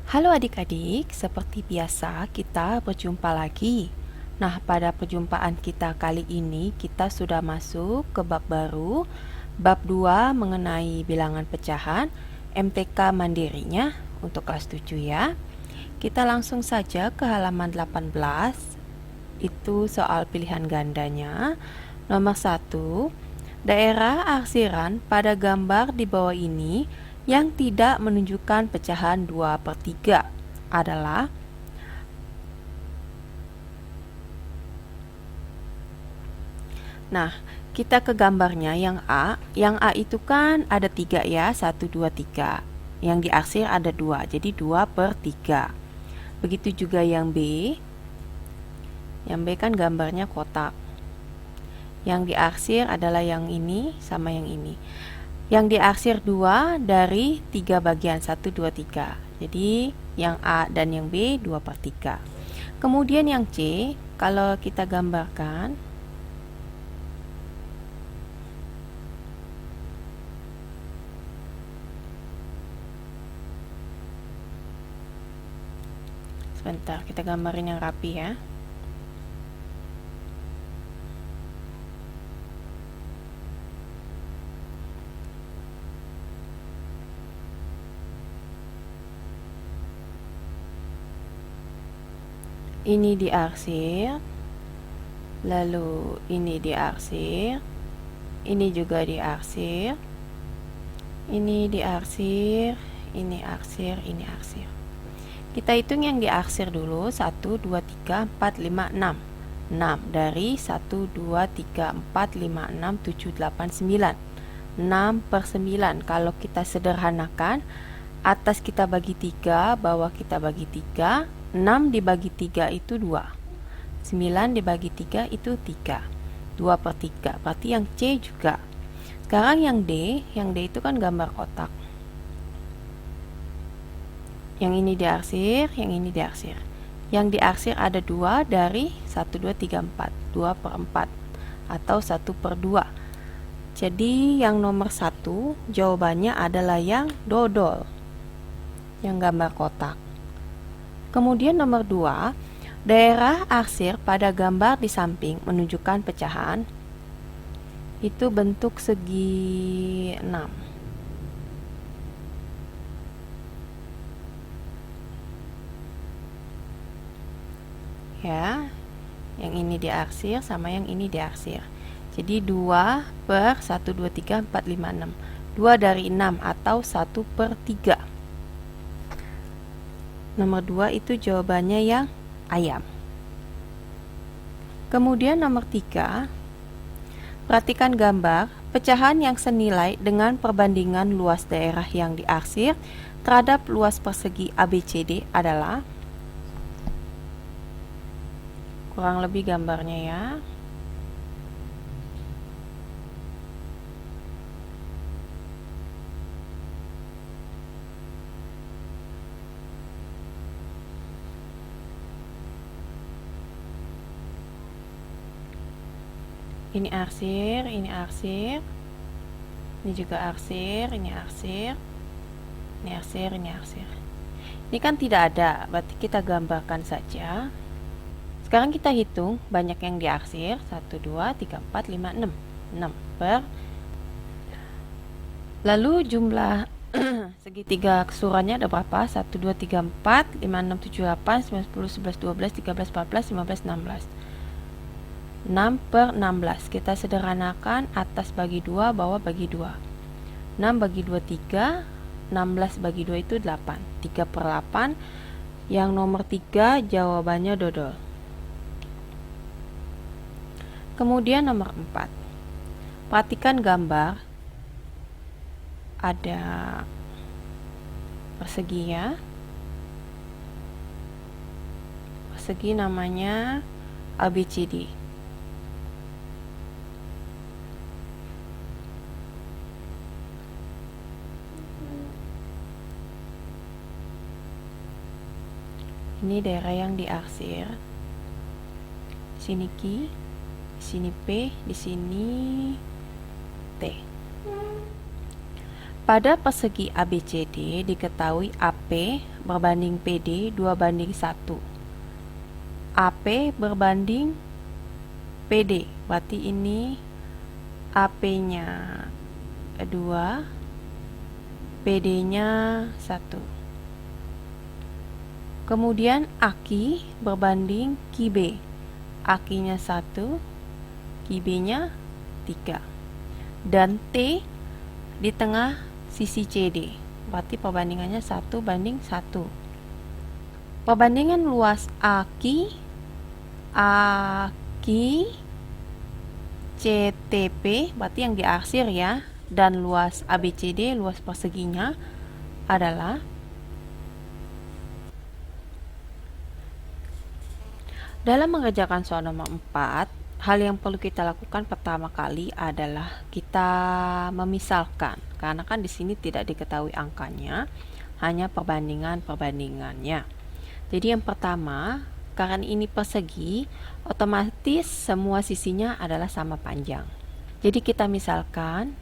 Halo adik-adik, seperti biasa kita berjumpa lagi. Nah, pada perjumpaan kita kali ini kita sudah masuk ke bab baru, bab 2 mengenai bilangan pecahan, MTK mandirinya untuk kelas 7 ya. Kita langsung saja ke halaman 18. Itu soal pilihan gandanya. Nomor 1, daerah arsiran pada gambar di bawah ini yang tidak menunjukkan pecahan 2/3 adalah Nah, kita ke gambarnya yang A. Yang A itu kan ada 3 ya, 1, 2, 3. Yang diarsir ada 2, jadi 2/3. Begitu juga yang B. Yang B kan gambarnya kotak. Yang diarsir adalah yang ini sama yang ini. Yang diarsir 2 dari 3 bagian, 1, 2, 3. Jadi yang A dan yang B 2/3. Kemudian yang C, kalau kita gambarkan, sebentar, kita gambarin yang rapi ya. Ini diarsir, lalu ini diarsir, ini juga diarsir, ini diarsir, ini arsir, ini arsir. Kita hitung yang diarsir dulu. 1, 2, 3, 4, 5, 6. 6 dari 1, 2, 3, 4, 5, 6, 7, 8, 9. 6/9. Kalau kita sederhanakan, atas kita bagi 3, bawah kita bagi 3. 6 dibagi 3 itu 2. 9 dibagi 3 itu 3. 2/3. Berarti yang C juga. Sekarang yang D itu kan gambar kotak. Yang ini diarsir, yang ini diarsir. Yang diarsir ada 2 dari 1, 2, 3, 4. 2/4 atau 1/2. Jadi yang nomor 1 jawabannya adalah yang dodol, yang gambar kotak. Kemudian nomor 2, daerah arsir pada gambar di samping menunjukkan pecahan. Itu bentuk segi 6. Ya, yang ini diarsir sama yang ini diarsir. Jadi 2/1, 2, 3, 4, 5, 6. 2 dari 6 atau 1/3. Nomor 2 itu jawabannya yang ayam. Kemudian nomor 3, perhatikan gambar pecahan yang senilai dengan perbandingan luas daerah yang diarsir terhadap luas persegi ABCD adalah, kurang lebih gambarnya ya. Ini arsir, ini arsir, ini juga arsir, ini arsir, ini arsir, ini arsir. Ini kan tidak ada, berarti kita gambarkan saja. Sekarang kita hitung banyak yang diarsir. 1, 2, 3, 4, 5, 6. 6 per. Lalu jumlah segitiga keseluruhannya ada berapa? 1, 2, 3, 4, 5, 6, 7, 8, 9, 10, 11, 12, 13, 14, 15, 16. 6/16. Kita sederhanakan, atas bagi 2, bawah bagi 2. 6 bagi 2, 3. 16 bagi 2 itu 8. 3/8. Yang nomor 3 jawabannya dodol. Kemudian nomor 4, perhatikan gambar. Ada persegi ya. Persegi namanya ABCD. Ini daerah yang diarsir. Di sini Q, di sini P, di sini T. Pada persegi ABCD diketahui AP berbanding PD 2:1. AP berbanding PD, berarti ini AP-nya 2, PD-nya 1. Kemudian AKI berbanding QB. AKI-nya 1, QB-nya 3. Dan T di tengah sisi CD, berarti perbandingannya 1:1. Perbandingan luas AKI CTP, berarti yang diarsir ya, dan luas ABCD, luas perseginya adalah dalam mengerjakan soal nomor 4, hal yang perlu kita lakukan pertama kali adalah kita memisalkan, karena kan di sini tidak diketahui angkanya, hanya perbandingannya. Jadi yang pertama, karena ini persegi, otomatis semua sisinya adalah sama panjang. Jadi kita misalkan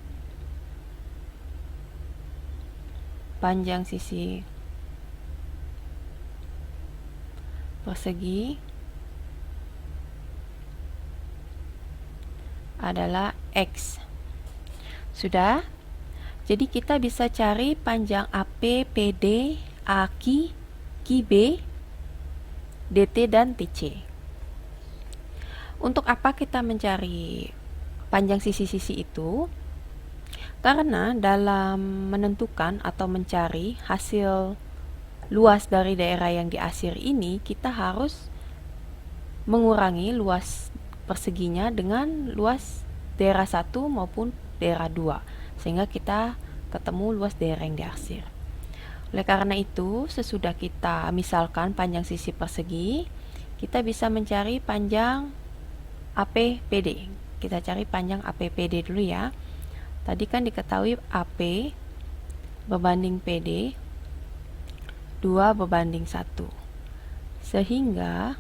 panjang sisi persegi adalah X. Sudah? Jadi kita bisa cari panjang AP, PD, AKI, QB, DT, dan TC. Untuk apa kita mencari panjang sisi-sisi itu? Karena dalam menentukan atau mencari hasil luas dari daerah yang diarsir ini, kita harus mengurangi luas perseginya dengan luas daerah 1 maupun daerah 2, sehingga kita ketemu luas daerah yang diarsir. Oleh karena itu, sesudah kita misalkan panjang sisi persegi, kita bisa mencari panjang AP/PD. Kita cari panjang AP/PD dulu ya. Tadi kan diketahui AP berbanding PD 2:1, sehingga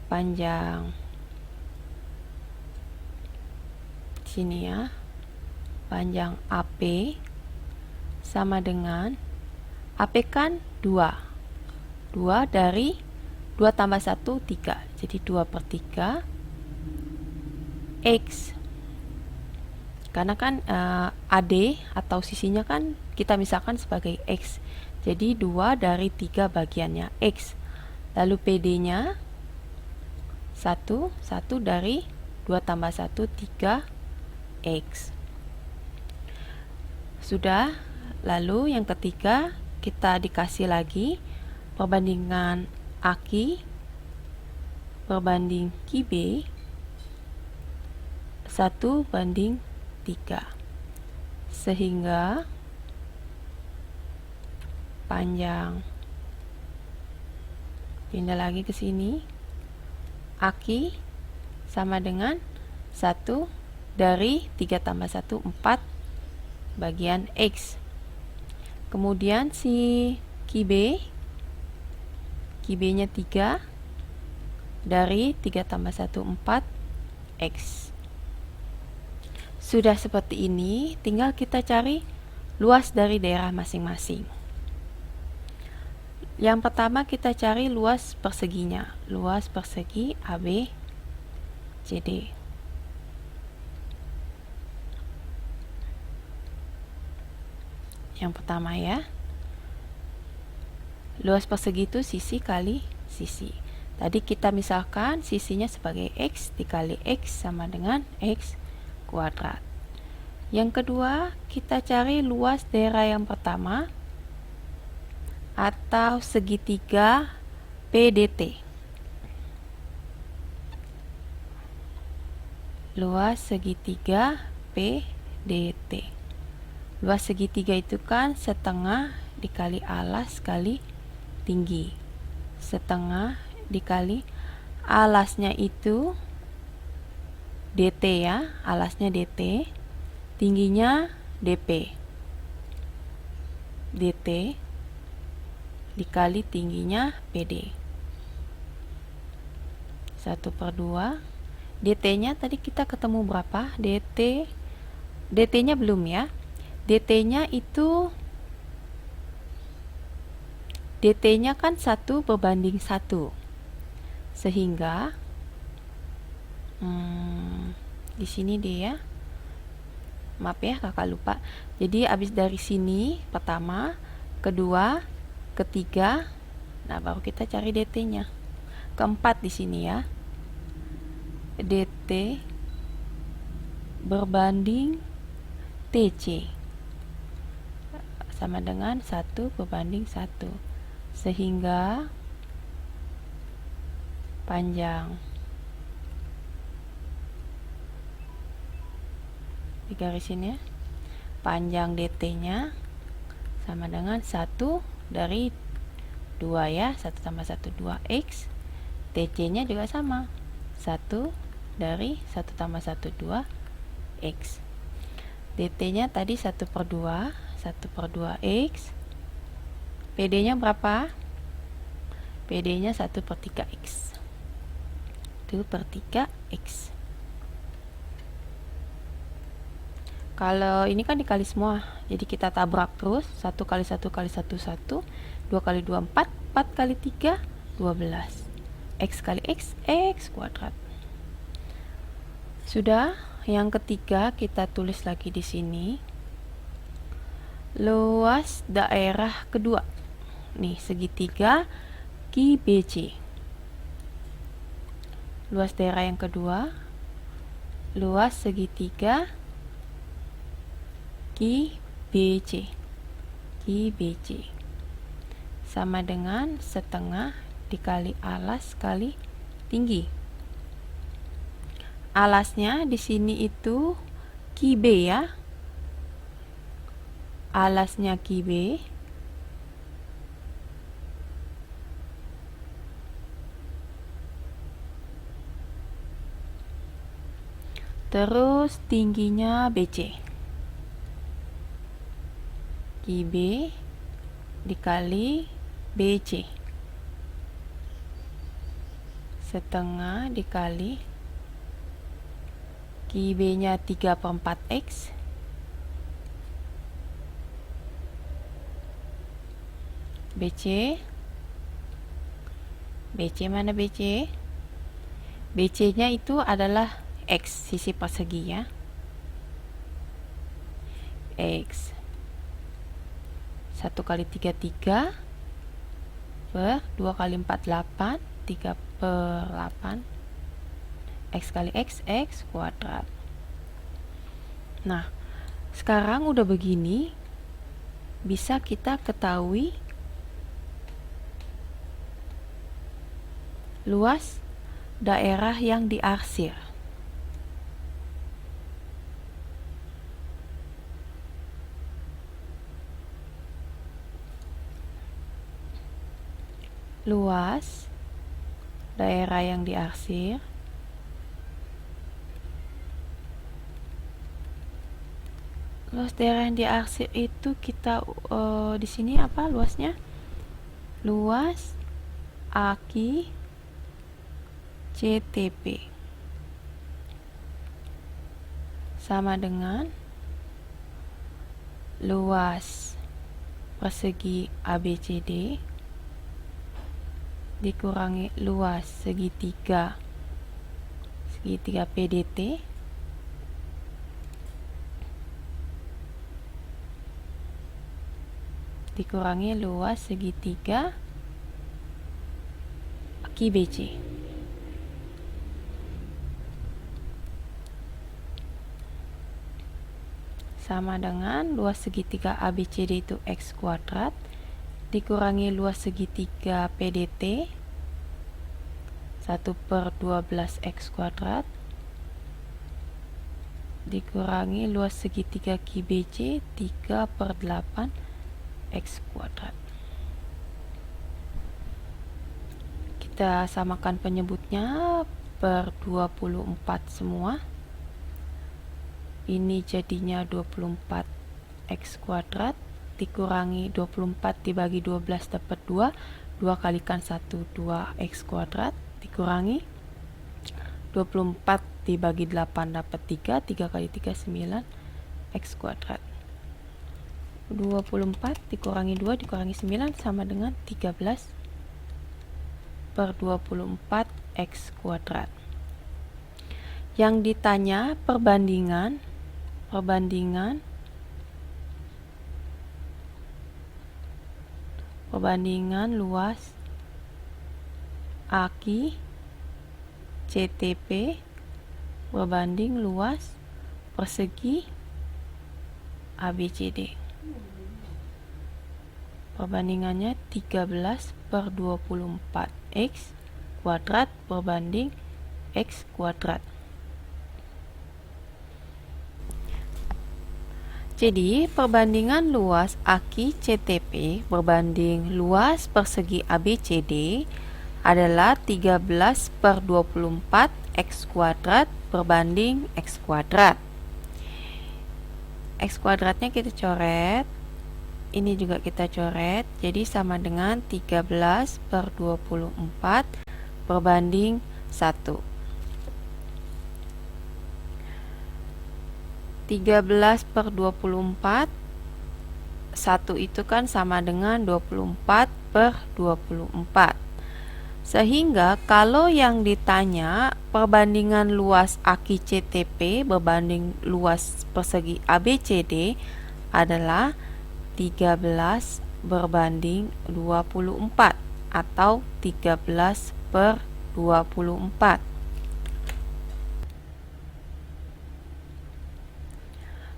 panjang sini ya, panjang AP sama dengan AP kan 2 dari 2 tambah 1 3, jadi 2/3 X, karena kan AD atau sisinya kan kita misalkan sebagai X, jadi 2 dari 3 bagiannya X. Lalu PD nya 1 dari 2 tambah 1 3 X. Sudah. Lalu yang ketiga, kita dikasih lagi perbandingan AKI berbanding QB 1:3, sehingga panjang, pindah lagi ke sini, AKI sama dengan 1 dari 3 tambah 1 4 bagian X. Kemudian si QB nya 3 dari 3 tambah 1 4 X. Sudah seperti ini, tinggal kita cari luas dari daerah masing-masing. Yang pertama kita cari luas perseginya, luas persegi ABCD. Yang pertama ya, luas persegi itu sisi kali sisi. Tadi kita misalkan sisinya sebagai X dikali X sama dengan X kuadrat. Yang kedua, kita cari luas daerah yang pertama atau segitiga PDT. Luas segitiga PDT. Luas segitiga itu kan setengah dikali alas kali tinggi. Setengah dikali alasnya itu DT ya, alasnya DT, tingginya DP. DT dikali tingginya PD. 1/2. DT nya tadi kita ketemu berapa? DT dt-nya belum ya. dt-nya itu dt-nya kan 1/1, sehingga di sini deh ya, maaf ya kakak lupa. Jadi habis dari sini pertama, kedua, ketiga, nah baru kita cari dt-nya. Keempat di sini ya, dt berbanding tc sama dengan 1/1, sehingga panjang digarisin ya, panjang dt-nya sama dengan 1 dari 2 ya, 1 tambah 1 2x, tc-nya juga sama, 1 dari 1 tambah 1 2x. dt-nya tadi 1/2, 1/2x. pd-nya berapa? pd-nya 1/3x, 1/3x. Kalau ini kan dikali semua, jadi kita tabrak terus. 1 kali 1 kali 1 1, 2 kali 2 4, 4 kali 3 12, x kali x, x kuadrat. Sudah. Yang ketiga kita tulis lagi di sini, luas daerah kedua. Nih segitiga QBC. Luas daerah yang kedua, luas segitiga QBC. QBC sama dengan setengah dikali alas kali tinggi. Alasnya di sini itu QB ya. Alasnya QB. Terus tingginya BC. QB dikali BC, setengah dikali QB-nya 3/4x BC. BC mana BC? BC-nya itu adalah x, sisi persegi ya. X 1 kali 3 3 per 2 kali 4 8, 3/8, x kali x, x kuadrat. Nah, sekarang udah begini, bisa kita ketahui luas daerah yang diarsir. Luas daerah yang diarsir itu kita di sini apa luasnya? Luas aki CTP sama dengan luas persegi ABCD dikurangi luas segitiga PDT dikurangi luas segitiga QBC. Sama dengan luas segitiga ABCD itu x kuadrat dikurangi luas segitiga PDT 1/12x kuadrat dikurangi luas segitiga QBC 3/8x kuadrat. Kita samakan penyebutnya per 24 semua. Ini jadinya 24x kuadrat dikurangi 24 dibagi 12 dapat 2, 2 kalikan 1 2x kuadrat dikurangi 24 dibagi 8 dapat 3, 3 kali 3 9, X kuadrat. 24 dikurangi 2 dikurangi 9 sama dengan 13 per 24 X kuadrat. Yang ditanya perbandingan luas AQ CTP berbanding luas persegi ABCD. Perbandingannya 13 per 24 X kuadrat berbanding X kuadrat. Jadi, perbandingan luas AQ CTP berbanding luas persegi ABCD adalah 13 per 24 X kuadrat berbanding X kuadrat. X kuadratnya kita coret, ini juga kita coret, jadi sama dengan 13 per 24 berbanding 1. 13 per 24, 1 itu kan sama dengan 24 per 24. Sehingga kalau yang ditanya perbandingan luas AQ CTP berbanding luas persegi ABCD adalah 13 berbanding 24 atau 13 per 24.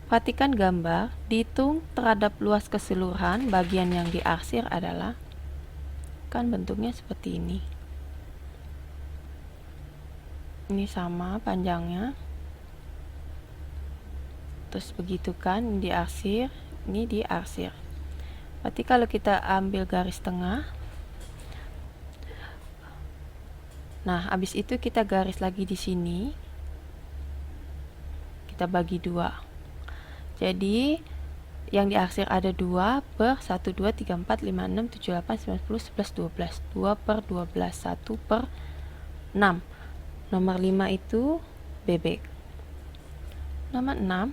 Perhatikan gambar, dihitung terhadap luas keseluruhan bagian yang diarsir adalah, kan bentuknya seperti ini. Ini sama panjangnya. Terus begitu kan, ini diarsir, ini diarsir. Berarti kalau kita ambil garis tengah, nah habis itu kita garis lagi di sini, kita bagi 2. Jadi yang diarsir ada 2 per 1, 2, 3, 4, 5, 6, 7, 8, 9, 10, 11, 12. 2 per 12, 1 per 6. Nomor 5 itu bebek. Nomor 6,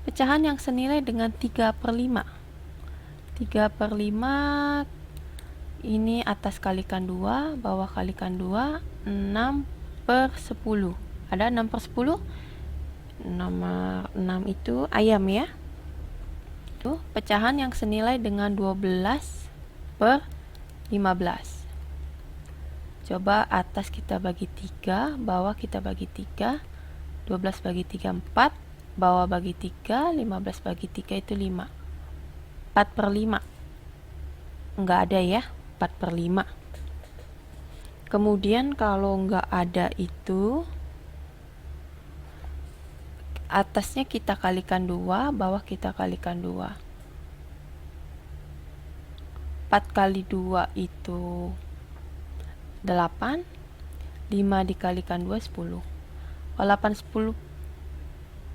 pecahan yang senilai dengan 3 per 5. 3 per 5 ini atas kalikan 2, bawah kalikan 2, 6 per 10. Ada 6 per 10? Nomor 6 itu ayam ya. Tuh, pecahan yang senilai dengan 12 per 15. Coba atas kita bagi 3, bawah kita bagi 3. 12 bagi 3 4, bawah bagi 3, 15 bagi 3 itu 5. 4 per 5 enggak ada ya, 4 per 5. Kemudian kalau enggak ada itu, atasnya kita kalikan 2, bawah kita kalikan 2. 4 kali 2 itu 8. 5 dikalikan 2 10. Kalau 8 10,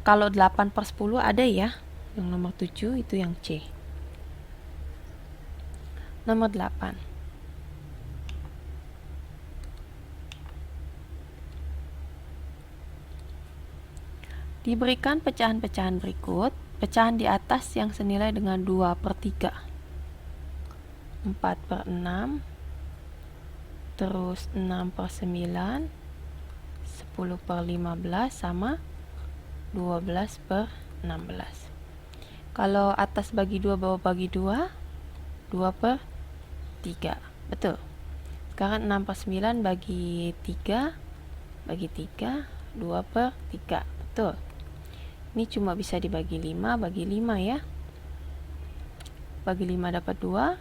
kalau 8 per 10 ada ya. Yang nomor 7 itu yang C. Nomor 8. Diberikan pecahan-pecahan berikut. Pecahan di atas yang senilai dengan 2 per 3. 4 per 6. Terus 6 per 9. 10 per 15 sama 12 per 16. Kalau atas bagi 2, bawah bagi 2, 2 per 3. Betul. Sekarang 6 per 9 bagi 3, bagi 3, 2 per 3. Betul. Ini cuma bisa dibagi 5, bagi 5 ya. Bagi 5 dapat 2,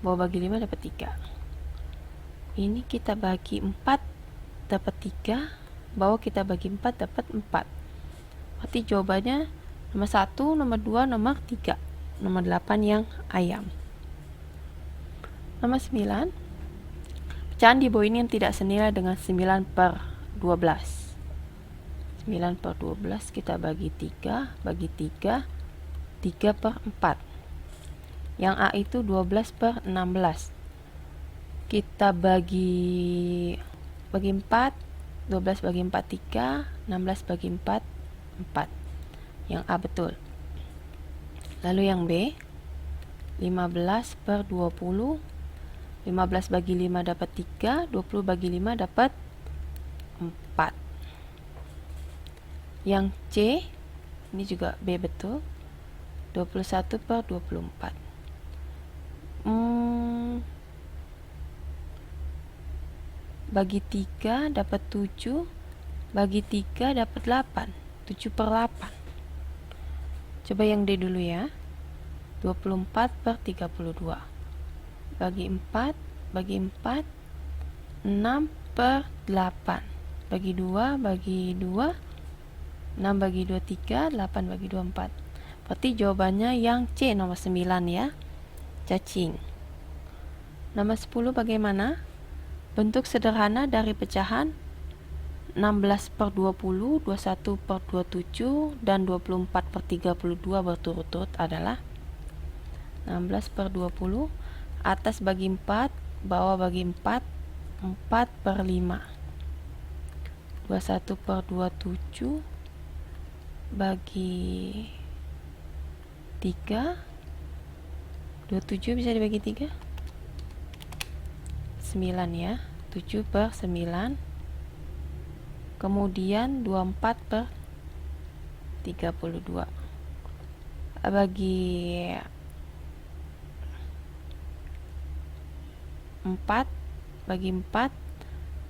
bawah bagi 5 dapat 3. Ini kita bagi 4 dapat 3, bawah kita bagi 4 dapat 4. Berarti jawabannya nomor 1, nomor 2, nomor 3. Nomor 8 yang ayam. Nomor 9, pecahan di bawah ini yang tidak senilai dengan 9 per 12. 9 per 12 kita bagi 3, bagi 3, 3 per 4. Yang A itu 12 per 16. Kita bagi 4, 12 bagi 4 3, 16 bagi 4 4. Yang A betul. Lalu yang B, 15 per 20. 15 bagi 5 dapat 3, 20 bagi 5 dapat 4. Yang C, ini juga B betul, 21 per 24. Bagi 3 dapat 7, bagi 3 dapat 8, 7 per 8. Coba yang D dulu ya, 24 per 32. Bagi 4, 6 per 8. Bagi 2, 6 bagi 2, 3, 8 bagi 2, 4. Berarti jawabannya yang C, nomor 9 ya, cacing. Nomor 10 bagaimana? Bentuk sederhana dari pecahan 16 per 20, 21 per 27, dan 24 per 32 berturut-turut adalah 16 per 20, atas bagi 4, bawah bagi 4, 4 per 5. 21 per 27 bagi 3, 27 bisa dibagi 3? 9 ya, 7 per 9. Kemudian 24 per 32. Bagi 4, bagi 4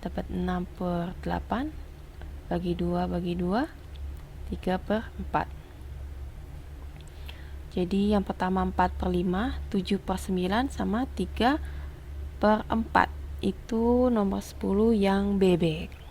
dapat 6 per 8. Bagi 2, 3 per 4. Jadi yang pertama 4 per 5, 7 per 9 sama 3 per 4. Itu nomor 10 yang bebek.